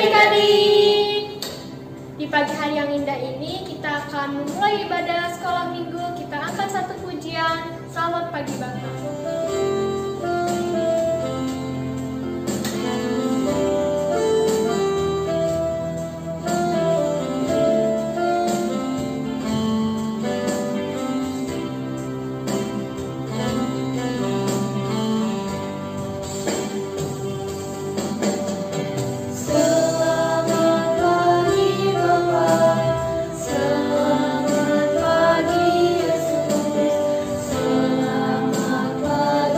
adik-adik. Di pagi hari yang indah ini kita akan memulai ibadah sekolah minggu. Kita angkat satu pujian. Selamat pagi Bapak. Selamat pagi Yesus, selamat pagi.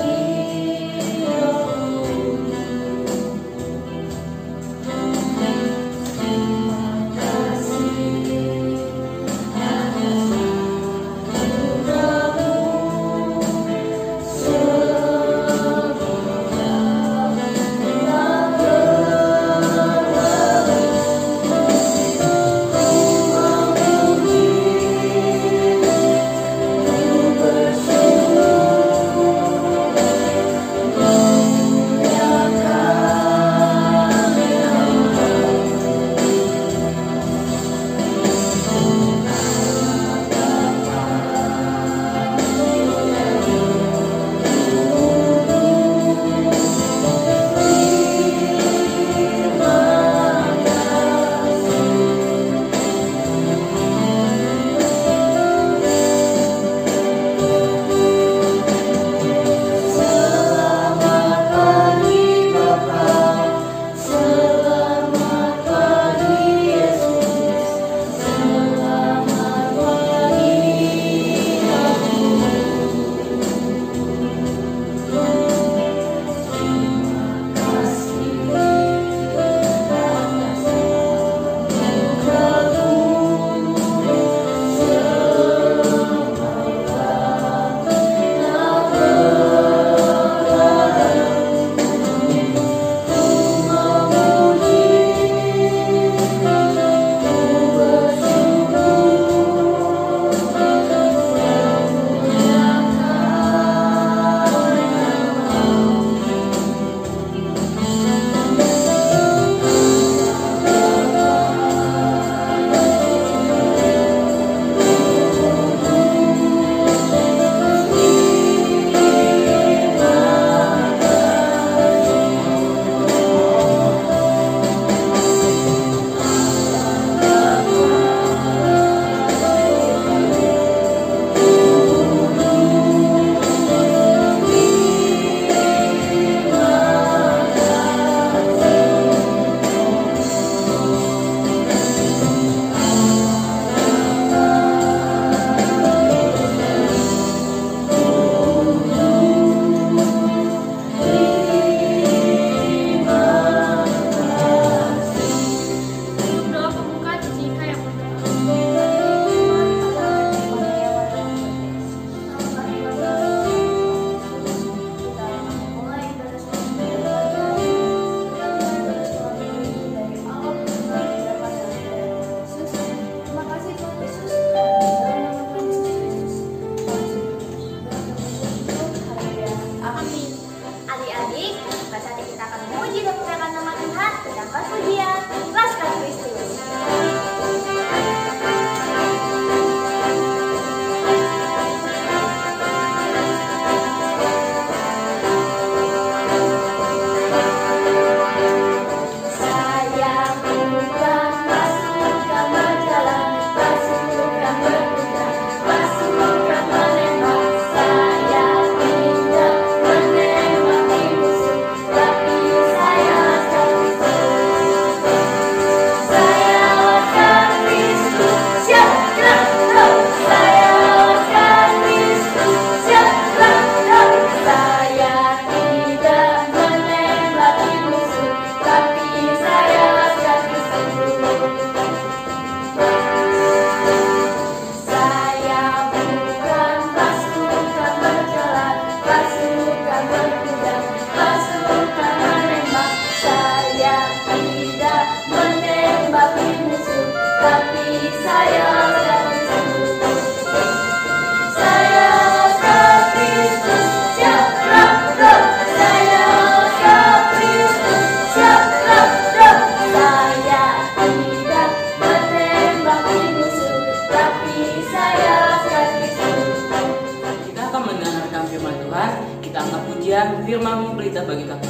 pujian firman-Mu berita bagi kami.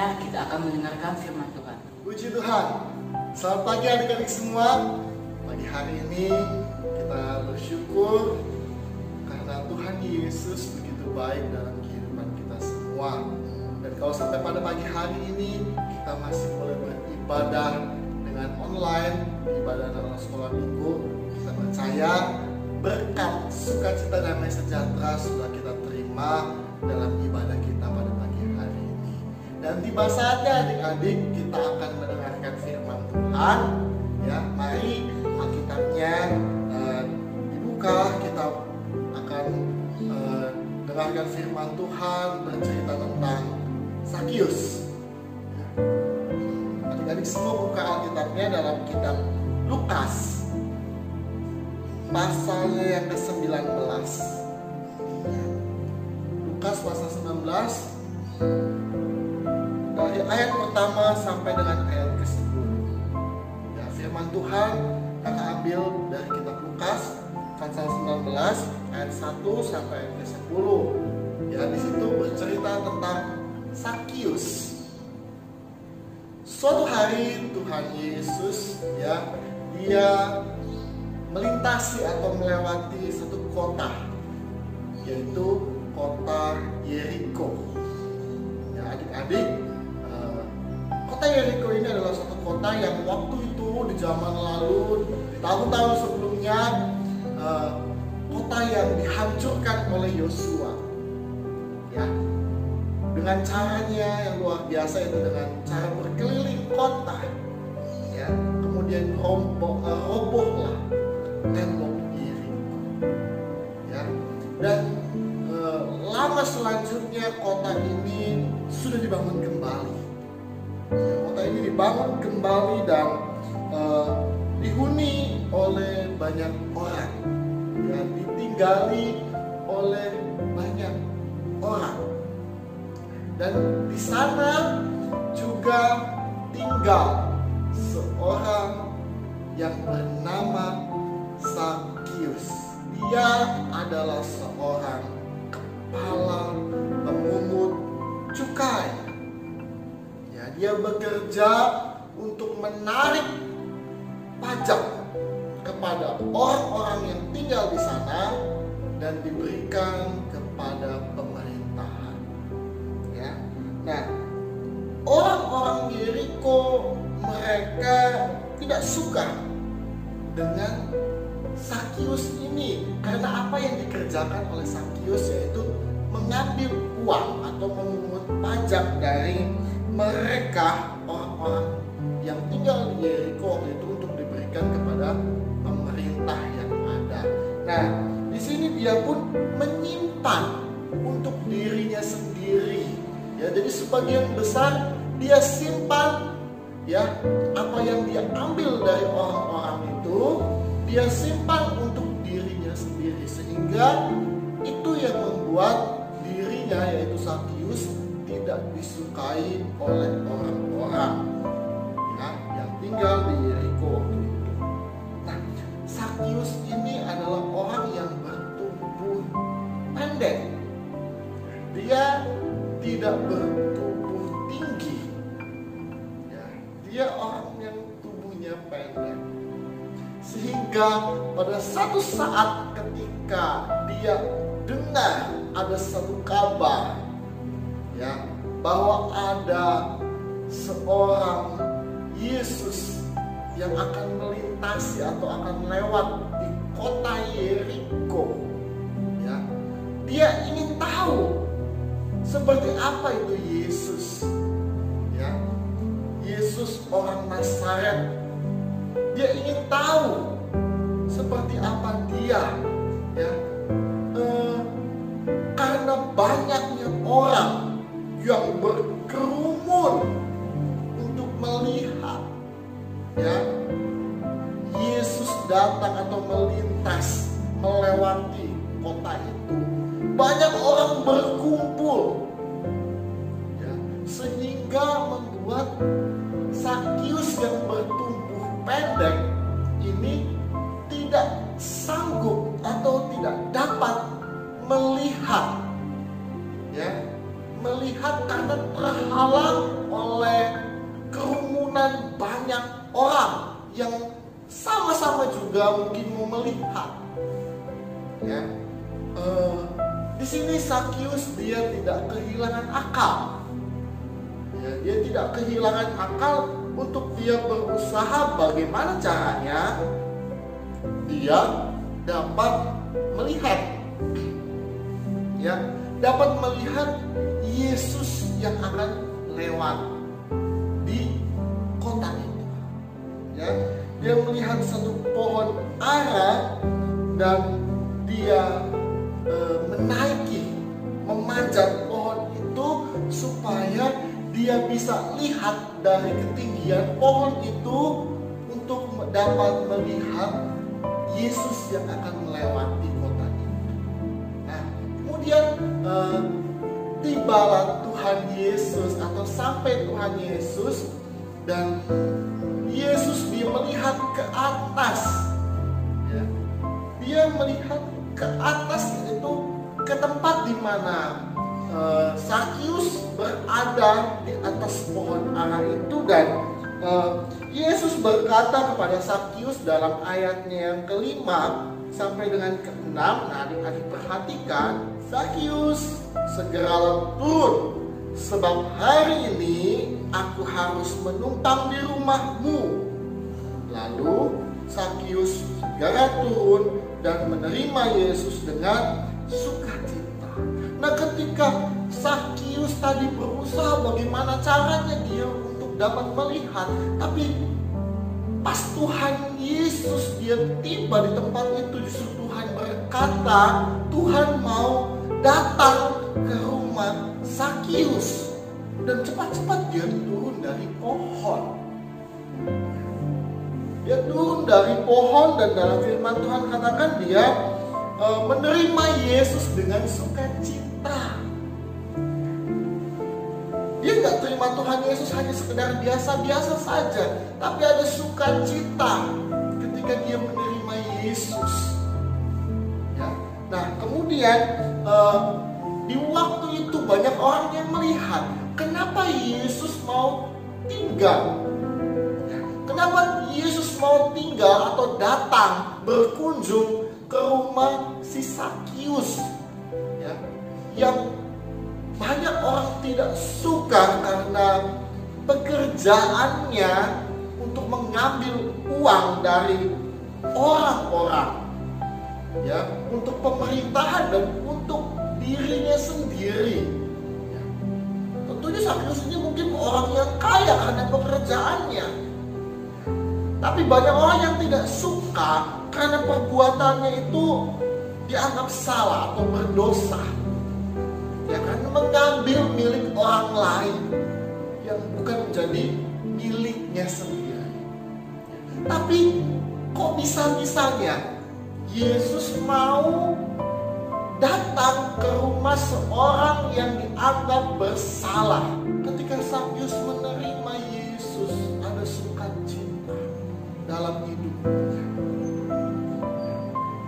Kita akan mendengarkan firman Tuhan. Puji Tuhan. Selamat pagi adik-adik semua. Pagi hari ini kita bersyukur karena Tuhan Yesus begitu baik dalam kehidupan kita semua. Dan kalau sampai pada pagi hari ini kita masih boleh beribadah dengan online, ibadah dalam sekolah minggu, kita percaya berkat, sukacita, damai sejahtera sudah kita terima dalam ibadah kita pada pagi hari ini. Dan tiba saatnya adik-adik kita akan mendengarkan firman Tuhan. Ya, mari Alkitabnya dibuka, kita akan dengarkan firman Tuhan bercerita tentang Zakius. Ya. Adik-adik semua buka Alkitabnya dalam kitab Lukas pasalnya yang ke-19. Lukas pasal 19 dari ayat pertama sampai dengan ayat ke-10. Tuhan kakak ambil dari kitab Lukas pasal 19 ayat 1 sampai ayat 10. Ya, di situ bercerita tentang Sakius. Suatu hari Tuhan Yesus dia melintasi atau melewati satu kota, yaitu kota Yeriko. Ya, adik-adik, kota Yeriko ini adalah satu kota yang waktu itu di zaman lalu, di tahun-tahun sebelumnya, kota yang dihancurkan oleh Yosua. Ya, dengan caranya yang luar biasa, itu dengan cara berkeliling kota. Ya, kemudian robohlah tembok Yeriko. Ya, dan lama selanjutnya kota ini sudah dibangun kembali. Ya, kota ini dibangun kembali dan dihuni oleh banyak orang. Ya, ditinggali oleh banyak orang. Dan di sana juga tinggal seorang yang bernama Sakius. Dia adalah seorang kepala pemungut cukai. Ya, dia bekerja untuk menarik pajak kepada orang-orang yang tinggal di sana dan diberikan kepada pemerintahan. Ya. Nah, orang-orang Yeriko mereka tidak suka dengan Sakius ini, karena apa yang dikerjakan oleh Sakius yaitu mengambil uang atau memungut pajak dari mereka, orang-orang yang tinggal di Yeriko itu, untuk diberikan kepada pemerintah yang ada. Nah, di sini dia pun menyimpan untuk dirinya sendiri. Ya, jadi sebagian besar dia simpan, ya, apa yang dia ambil dari orang-orang itu dia simpan untuk dirinya sendiri, sehingga itu yang membuat dirinya, yaitu Sakius, tidak disukai oleh orang-orang yang tinggal di Yeriko waktu itu. Nah, Sakius ini adalah orang yang bertubuh pendek. Dia tidak bertubuh tinggi. Ya, dia orang yang tubuhnya pendek. Sehingga pada satu saat ketika dia dengar ada satu kabar, ya, bahwa ada seorang Yesus yang akan melintasi atau akan lewat di kota Yeriko. Ya, dia ingin tahu seperti apa itu Yesus. Ya, Yesus orang Nazaret. Dia ingin tahu seperti apa dia, ya, karena banyaknya orang yang berkerumun untuk melihat, ya, Yesus datang atau melintas melewati kota itu. Banyak orang berkumpul, ya, sehingga membuat Sakius yang bertubuh pendek ini tidak sanggup atau tidak dapat melihat, ya, melihat karena terhalang oleh kerumunan banyak orang yang sama-sama juga mungkin mau melihat. Ya, di sini Sakius dia tidak kehilangan akal. Ya, dia tidak kehilangan akal untuk dia berusaha bagaimana caranya dia dapat melihat, ya, dapat melihat Yesus yang akan lewat di kota itu. Ya, dia melihat satu pohon ara dan dia menaiki, memanjat pohon itu supaya dia bisa lihat dari ketinggian pohon itu untuk dapat melihat Yesus yang akan melewati kota itu. Nah, kemudian tibalah Tuhan Yesus atau sampai Tuhan Yesus Dan Yesus dia melihat ke atas, ya. Dia melihat ke atas, itu ke tempat di mana Zakius berada di atas pohon ara itu. Dan Yesus berkata kepada Zakius dalam ayatnya yang kelima sampai dengan keenam. Nah, adik-adik perhatikan, Zakius, segeralah turun, sebab hari ini aku harus menumpang di rumahmu. Lalu Zakius segera turun dan menerima Yesus dengan sukacita. Nah, ketika Zakius tadi berusaha bagaimana caranya dia untuk dapat melihat, tapi pas Tuhan Yesus dia tiba di tempat itu, justru Tuhan berkata, Tuhan mau datang ke rumah Zakius. Dan cepat-cepat dia turun dari pohon. Dia turun dari pohon, dan dalam firman Tuhan katakan dia menerima Yesus dengan sukacita. Dia nggak terima Tuhan Yesus hanya sekedar biasa-biasa saja, tapi ada sukacita ketika dia menerima Yesus. Ya. Nah, kemudian di waktu itu banyak orang yang melihat kenapa Yesus mau tinggal. Kenapa Yesus mau tinggal atau datang berkunjung ke rumah si Zakius, ya, yang banyak orang tidak suka karena pekerjaannya untuk mengambil uang dari orang-orang, ya, untuk pemerintahan dan untuk dirinya sendiri. Ya. Tentunya Zakius ini mungkin orang yang kaya karena pekerjaannya. Tapi banyak orang yang tidak suka karena perbuatannya itu dianggap salah atau berdosa. Ya, karena mengambil milik orang lain yang bukan menjadi miliknya sendiri. Tapi kok bisa-bisanya Yesus mau datang ke rumah seorang yang dianggap bersalah? Ketika Zakius menerima Yesus, ada sukacita dalam hidupnya.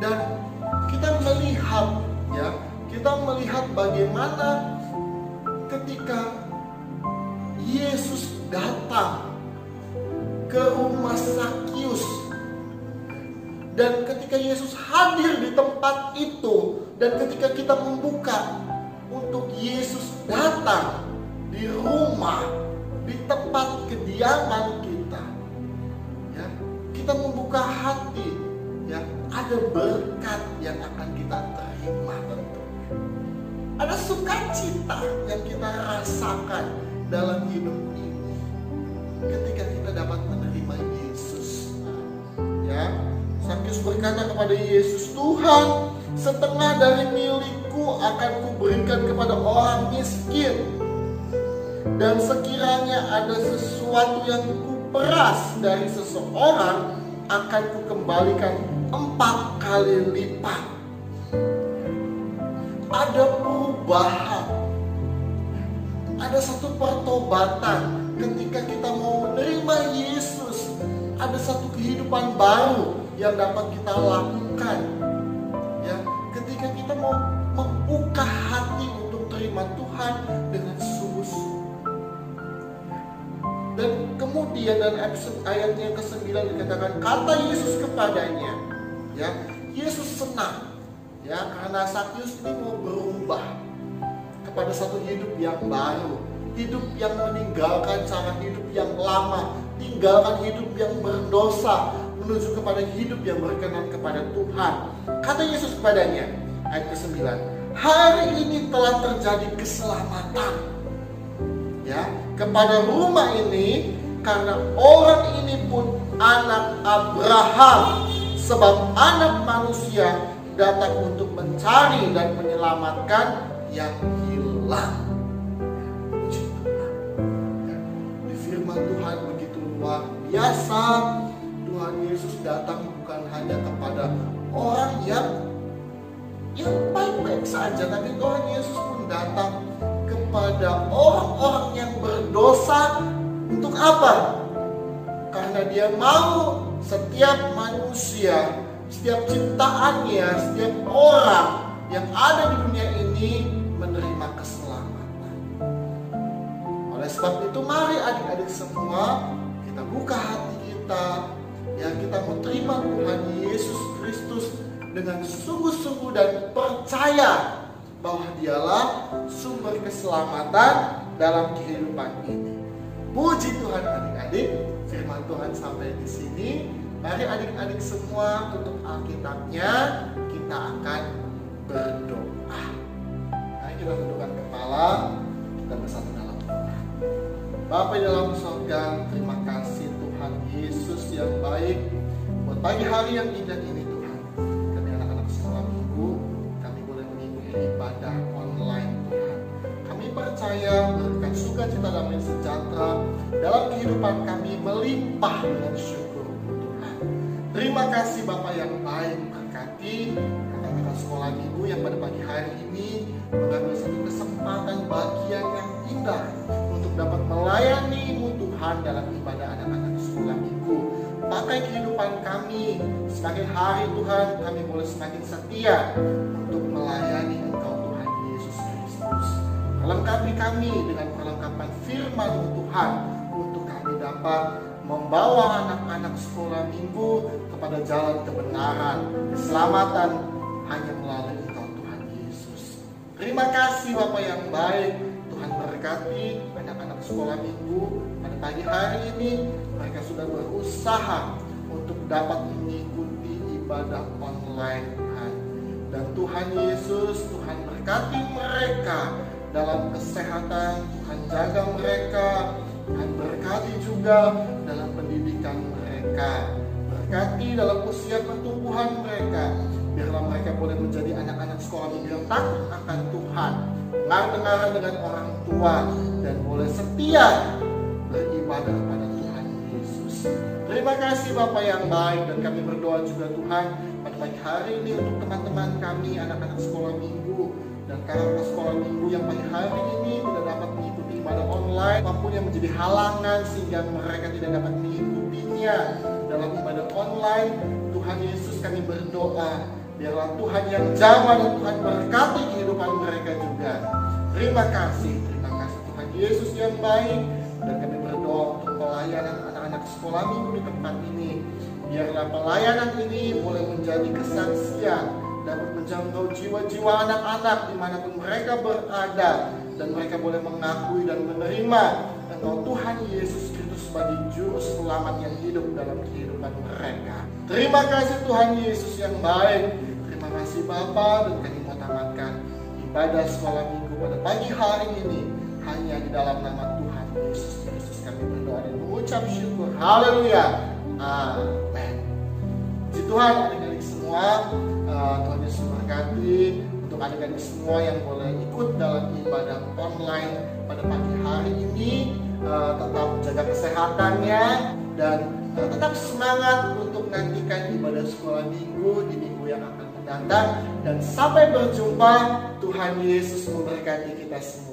Dan kita melihat, ya, kita melihat bagaimana ketika Yesus datang ke rumah Zakius, dan ketika Yesus hadir di tempat itu, dan ketika kita membuka untuk Yesus datang di rumah, di tempat kediaman kita, ya, kita membuka hati, ya, ada berkat yang akan kita terima tentunya. Ada sukacita yang kita rasakan dalam hidup ini ketika kita dapat menerima Yesus. Ya, Zakius berkata kepada Yesus, Tuhan, setengah dari milikku akan kuberikan kepada orang miskin. Dan sekiranya ada sesuatu yang kuperas dari seseorang, akan kukembalikan 4 kali lipat. Ada perubahan, ada satu pertobatan ketika kita mau menerima Yesus. Ada satu kehidupan baru yang dapat kita lakukan, ya, ketika kita mau membuka hati untuk terima Tuhan dengan sungguh-sungguh. Dan kemudian dalam ayatnya ke-9 dikatakan, kata Yesus kepadanya, ya, Yesus senang, ya, karena Zakius ini mau berubah kepada satu hidup yang baru, hidup yang meninggalkan cara hidup yang lama, tinggalkan hidup yang berdosa, menuju kepada hidup yang berkenan kepada Tuhan. Kata Yesus kepadanya, ayat ke-9, hari ini telah terjadi keselamatan, ya, kepada rumah ini, karena orang ini pun anak Abraham, sebab anak manusia datang untuk mencari dan menyelamatkan yang hilang. Puji Tuhan. Di firman Tuhan begitu luar biasa. Tuhan Yesus datang bukan hanya kepada orang yang baik-baik saja, tapi Tuhan Yesus pun datang kepada orang-orang yang berdosa. Untuk apa? karena Dia mau setiap manusia, setiap ciptaannya, setiap orang yang ada di dunia ini menerima keselamatan. Oleh sebab itu mari adik-adik semua kita buka hati kita, ya kita mau terima Tuhan Yesus Kristus dengan sungguh-sungguh dan percaya bahwa Dialah sumber keselamatan dalam kehidupan ini. Puji Tuhan adik-adik, firman Tuhan sampai di sini. Mari adik-adik semua tutup Alkitabnya, kita akan berdoa. Mari kita tundukkan kepala, kita bersatu dalam doa. Bapa di dalam surga, terima kasih Tuhan Yesus yang baik buat pagi hari yang indah ini Tuhan. Kami anak-anak sekolah minggu, kami boleh mengikuti ibadah online Tuhan. Kami percaya berkat sukacita damai sejahtera dalam kehidupan kami melimpah dengan syukur Tuhan. Terima kasih Bapa yang baik, berkati anak-anak sekolah minggu yang pada pagi hari ini mengambil satu kesempatan bagian yang indah untuk dapat melayani-Mu Tuhan dalam ibadah anak-anak sekolah minggu. Pakai kehidupan kami semakin hari Tuhan, kami boleh semakin setia untuk melayani Engkau Tuhan Yesus Kristus. Perlengkapi kami dengan perlengkapan firman-Mu Tuhan untuk kami dapat membawa anak-anak sekolah minggu kepada jalan kebenaran, keselamatan hanya melalui Engkau Tuhan Yesus. Terima kasih Bapa yang baik. Tuhan berkati anak-anak sekolah minggu pada pagi hari ini. Mereka sudah berusaha untuk dapat mengikuti ibadah online Tuhan. Dan Tuhan Yesus, Tuhan berkati mereka dalam kesehatan, Tuhan jaga mereka, Tuhan berkati juga dalam pendidikan mereka, berkati dalam usia pertumbuhan mereka, biarlah mereka boleh menjadi anak-anak sekolah minggu yang takut akan Tuhan, dengar-dengaran dengan orang tua, dan boleh setia beribadah kepada Tuhan Yesus. Terima kasih Bapa yang baik, dan kami berdoa juga Tuhan pada pagi hari ini untuk teman-teman kami, anak-anak sekolah minggu, dan kakak sekolah minggu yang pagi hari ini tidak dapat mengikuti ibadah online, apapun yang menjadi halangan sehingga mereka tidak dapat mengikutinya dalam ibadah online. Tuhan Yesus, kami berdoa biarlah Tuhan yang jamah dan Tuhan berkati kehidupan mereka juga. Terima kasih Tuhan Yesus yang baik, dan kami berdoa untuk pelayanan anak-anak sekolah minggu di tempat ini. Biarlah pelayanan ini boleh menjadi kesaksian, dapat menjangkau jiwa-jiwa anak-anak dimanapun mereka berada, dan mereka boleh mengakui dan menerima Engkau Tuhan Yesus Kristus sebagai Juru Selamat yang hidup dalam kehidupan mereka. Terima kasih Tuhan Yesus yang baik. Terima kasih Bapa, dan kami mau tamatkan ibadah sekolah minggu pada pagi hari ini hanya di dalam nama Tuhan Yesus Kristus kami berdoa dan mengucap syukur. Haleluya. Amin. Puji Tuhan adik-adik semua. Tuhan Yesus berkati untuk adik-adik semua yang boleh ikut dalam ibadah online pada pagi hari ini. Tetap jaga kesehatannya dan tetap semangat untuk nantikan ibadah sekolah minggu di minggu yang akan mendatang. Dan sampai berjumpa. Tuhan Yesus memberkati kita semua.